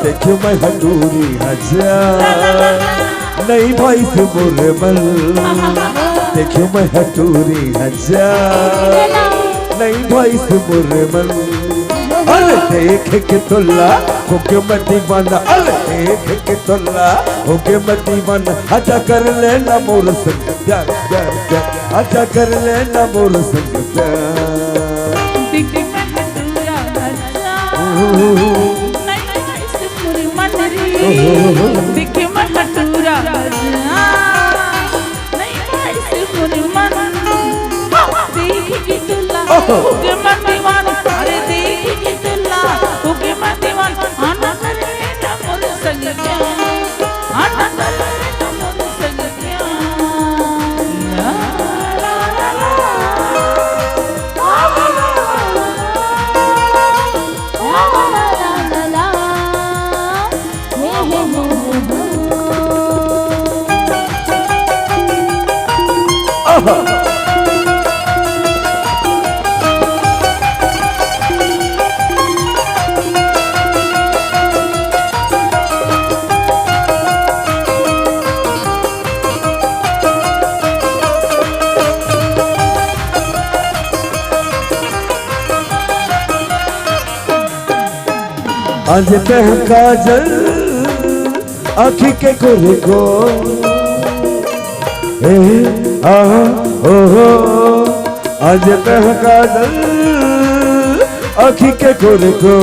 देखियो मैं हटूरी हजार नहीं भाई से मुरमल देखियो मैं हटूरी हजार नहीं भाई से मुरमल अरे देख के तुल्ला होके मैं दीवाना अरे देख के तुल्ला होके मैं दीवाना अच्छा कर लेना मोर संग प्यार प्यार प्यार अच्छा कर लेना मोर संग प्यार दिखे मैं हटूरा नहीं ऐसे मुझे मन देखी तुल्ला होके मैं दीवाना अरे देखी तुल्ला होके मैं दीवाना आना करे ना मोर संग प्यार आना करे ना मोर संग आज कह काजल आँखी के गोरे को आज कह काजल आँखी के गोरे को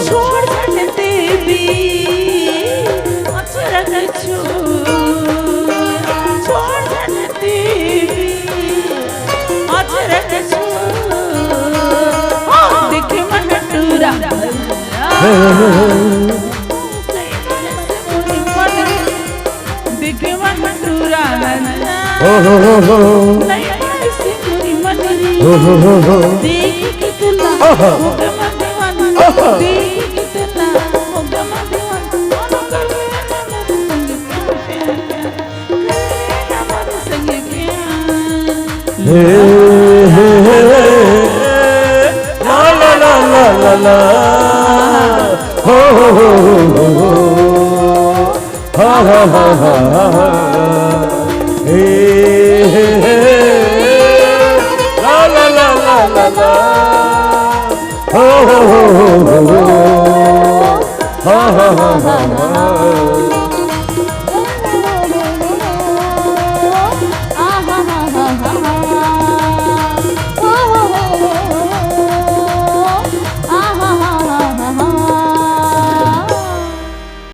छोड़ देवी अचरक छोड़ देवी अचरक देखे मन टूरा देखे मन टूरा देख तुला होगा मैं दीवाना देख तुला होगा मैं दीवाना संग ला ला ला ला ला हो हा हा हा हा ला ला ला ला ला ला हो हा हा हा हा